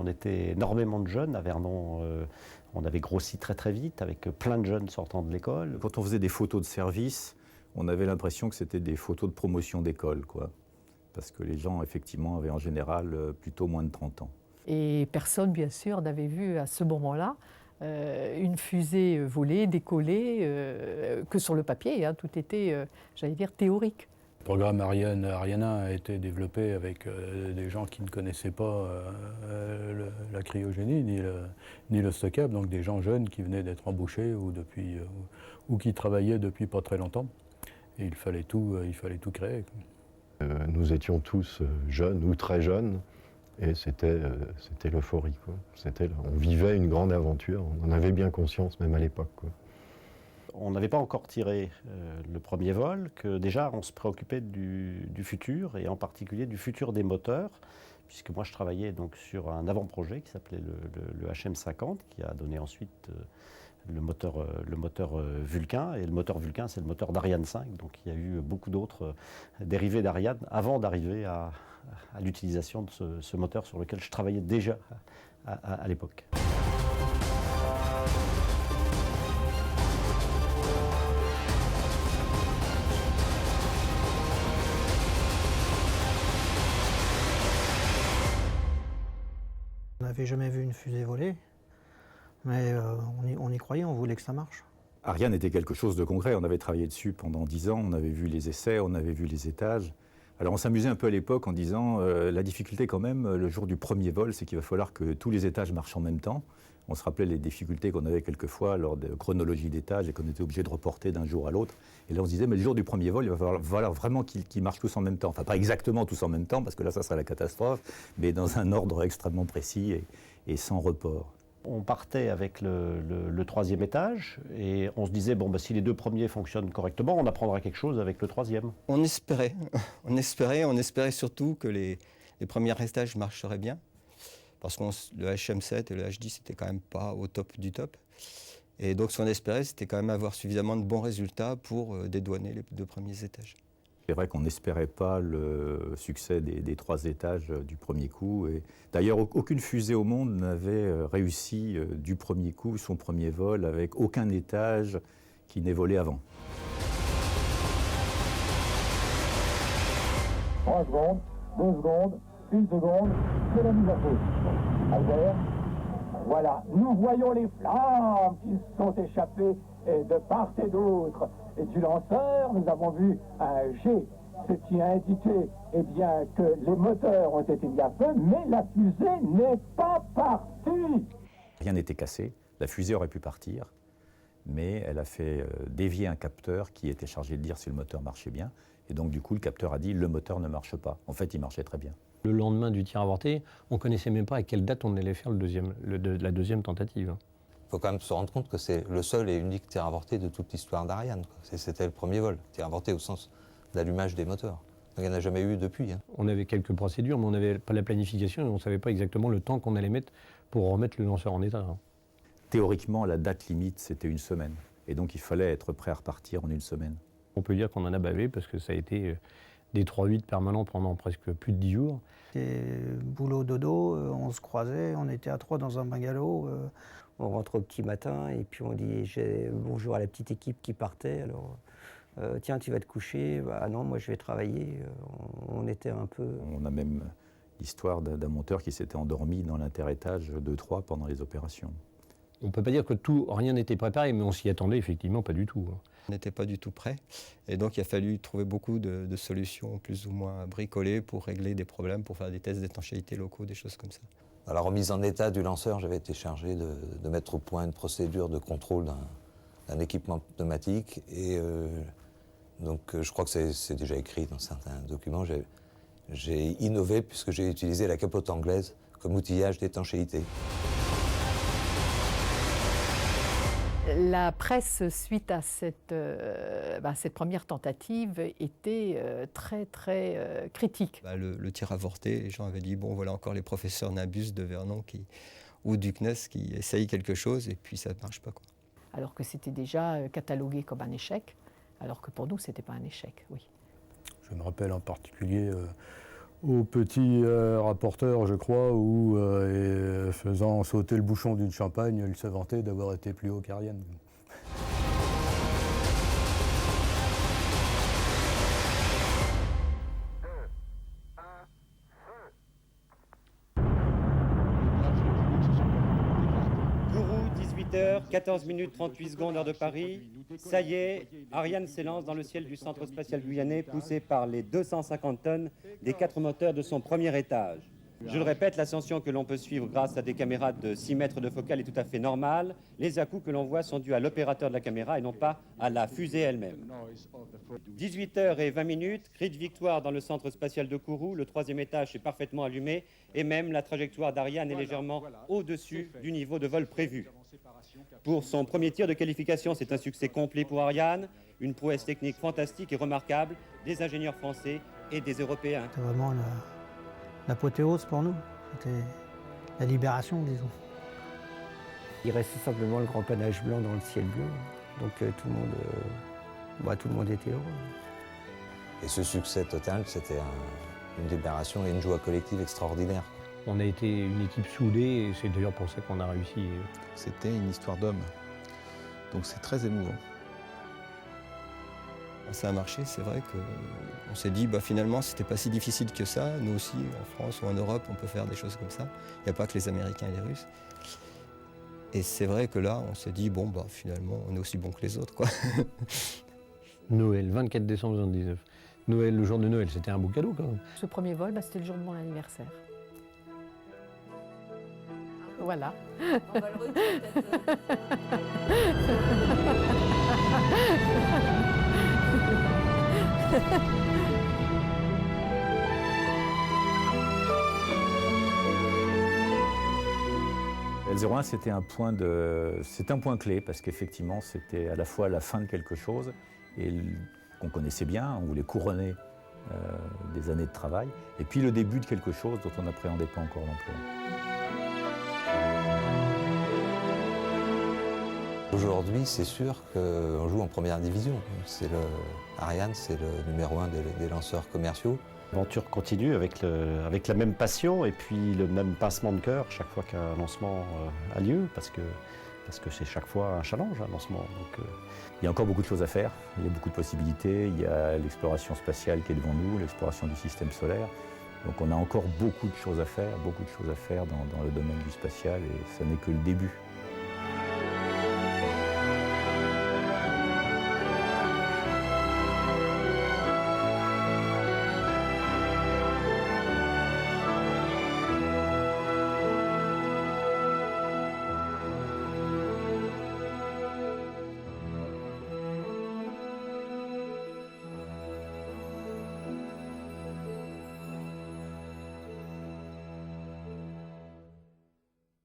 était énormément de jeunes à Vernon. On avait grossi très très vite avec plein de jeunes sortant de l'école. Quand on faisait des photos de service, on avait l'impression que c'était des photos de promotion d'école, quoi. Parce que les gens, effectivement, avaient en général plutôt moins de 30 ans. Et personne, bien sûr, n'avait vu à ce moment-là une fusée voler, décoller, que sur le papier. Hein, tout était, j'allais dire, théorique. Le programme Ariana a été développé avec des gens qui ne connaissaient pas la cryogénie ni le stockage, donc des gens jeunes qui venaient d'être embauchés ou qui travaillaient depuis pas très longtemps. Et il fallait tout créer. Nous étions tous jeunes ou très jeunes et c'était l'euphorie, quoi. On vivait une grande aventure, on en avait bien conscience même à l'époque, quoi. On n'avait pas encore tiré le premier vol, que déjà on se préoccupait du futur, et en particulier du futur des moteurs, puisque moi je travaillais donc sur un avant-projet qui s'appelait le HM50, qui a donné ensuite le moteur Vulcain, et le moteur Vulcain c'est le moteur d'Ariane 5, donc il y a eu beaucoup d'autres dérivés d'Ariane avant d'arriver à l'utilisation de ce moteur sur lequel je travaillais déjà à l'époque. On n'avait jamais vu une fusée voler, mais on y croyait, on voulait que ça marche. Ariane était quelque chose de concret, on avait travaillé dessus pendant 10 ans, on avait vu les essais, on avait vu les étages. Alors on s'amusait un peu à l'époque en disant la difficulté quand même, le jour du premier vol, c'est qu'il va falloir que tous les étages marchent en même temps. On se rappelait les difficultés qu'on avait quelquefois lors de chronologie d'étages et qu'on était obligé de reporter d'un jour à l'autre. Et là on se disait, mais le jour du premier vol, il va falloir vraiment qu'ils marchent tous en même temps. Enfin pas exactement tous en même temps, parce que là ça serait la catastrophe, mais dans un ordre extrêmement précis et sans report. On partait avec le troisième étage et on se disait, bon, bah, si les deux premiers fonctionnent correctement, on apprendra quelque chose avec le troisième. On espérait, on espérait surtout que les premiers étages marcheraient bien, parce que le HM7 et le H10 n'étaient quand même pas au top du top. Et donc ce qu'on espérait, c'était quand même avoir suffisamment de bons résultats pour dédouaner les deux premiers étages. C'est vrai qu'on n'espérait pas le succès des 3 étages du premier coup. Et d'ailleurs, aucune fusée au monde n'avait réussi du premier coup son premier vol avec aucun étage qui n'ait volé avant. 3 secondes, 2 secondes, 1 seconde, c'est la mise à feu. Albert, voilà, nous voyons les flammes qui sont échappées de part et d'autre. Et du lanceur, nous avons vu un G, ce qui a indiqué bien, que les moteurs ont été mis à feu, mais la fusée n'est pas partie. Rien n'était cassé, la fusée aurait pu partir, mais elle a fait dévier un capteur qui était chargé de dire si le moteur marchait bien. Et donc du coup, le capteur a dit le moteur ne marche pas. En fait, il marchait très bien. Le lendemain du tir avorté, on ne connaissait même pas à quelle date on allait faire la deuxième tentative. Il faut quand même se rendre compte que c'est le seul et unique tir avorté de toute l'histoire d'Ariane. C'était le premier vol, tir avorté au sens d'allumage des moteurs. Donc il n'y en a jamais eu depuis. Hein. On avait quelques procédures, mais on n'avait pas la planification et on ne savait pas exactement le temps qu'on allait mettre pour remettre le lanceur en état. Théoriquement, la date limite, c'était 1 semaine. Et donc il fallait être prêt à repartir en 1 semaine. On peut dire qu'on en a bavé parce que ça a été des 3-8 permanents pendant presque plus de 10 jours. Et boulot dodo, on se croisait, on était à 3 dans un bungalow. On rentre au petit matin et puis on dit bonjour à la petite équipe qui partait. Alors, tiens, tu vas te coucher? Bah non, moi je vais travailler. On était un peu... On a même l'histoire d'un monteur qui s'était endormi dans l'interétage 2-3 pendant les opérations. On ne peut pas dire que rien n'était préparé, mais on s'y attendait effectivement pas du tout. On n'était pas du tout prêt. Et donc il a fallu trouver beaucoup de solutions plus ou moins bricolées pour régler des problèmes, pour faire des tests d'étanchéité locaux, des choses comme ça. À la remise en état du lanceur, j'avais été chargé de mettre au point une procédure de contrôle d'un équipement pneumatique. Et donc je crois que c'est déjà écrit dans certains documents. J'ai innové puisque j'ai utilisé la capote anglaise comme outillage d'étanchéité. La presse, suite à cette première tentative, était très, très critique. Le tir avorté, les gens avaient dit, bon, voilà encore les professeurs Nabus de Vernon ou du CNES qui essayent quelque chose et puis ça ne marche pas, quoi. Alors que c'était déjà catalogué comme un échec, alors que pour nous, ce n'était pas un échec, oui. Je me rappelle en particulier au petit rapporteur, je crois, où, faisant sauter le bouchon d'une champagne, il se vantait d'avoir été plus haut qu'Ariane. Kourou, 18h, 14 minutes 38 secondes, heure de Paris. Ça y est, Ariane s'élance dans le ciel du centre spatial guyanais, poussé par les 250 tonnes des 4 moteurs de son premier étage. Je le répète, l'ascension que l'on peut suivre grâce à des caméras de 6 mètres de focale est tout à fait normale. Les à-coups que l'on voit sont dus à l'opérateur de la caméra et non pas à la fusée elle-même. 18h20, cri de victoire dans le centre spatial de Kourou. Le 3e étage est parfaitement allumé et même la trajectoire d'Ariane est légèrement au-dessus du niveau de vol prévu. Pour son premier tir de qualification, c'est un succès complet pour Ariane, une prouesse technique fantastique et remarquable des ingénieurs français et des Européens. C'était vraiment l'apothéose pour nous. C'était la libération, disons. Il restait simplement le grand panache blanc dans le ciel bleu. Donc tout le monde était heureux. Et ce succès total, c'était une libération et une joie collective extraordinaire. On a été une équipe soudée et c'est d'ailleurs pour ça qu'on a réussi. C'était une histoire d'homme. Donc c'est très émouvant. Ça a marché, c'est vrai qu'on s'est dit finalement c'était pas si difficile que ça. Nous aussi, en France ou en Europe, on peut faire des choses comme ça. Il n'y a pas que les Américains et les Russes. Et c'est vrai que là, on s'est dit, finalement, on est aussi bon que les autres, quoi. Noël, 24 décembre 1979. Noël, le jour de Noël, c'était un beau cadeau quand même. Ce premier vol, c'était le jour de mon anniversaire. Voilà. On va le redire peut-être. L01, c'était un point clé parce qu'effectivement, c'était à la fois la fin de quelque chose et qu'on connaissait bien, on voulait couronner des années de travail, et puis le début de quelque chose dont on n'appréhendait pas encore l'ampleur. Aujourd'hui, c'est sûr qu'on joue en première division. Ariane, c'est le numéro 1 des lanceurs commerciaux. L'aventure continue avec la même passion et puis le même pincement de cœur chaque fois qu'un lancement a lieu, parce que c'est chaque fois un challenge, un lancement. Donc, il y a encore beaucoup de choses à faire, il y a beaucoup de possibilités, il y a l'exploration spatiale qui est devant nous, l'exploration du système solaire. Donc on a encore beaucoup de choses à faire dans le domaine du spatial, et ça n'est que le début.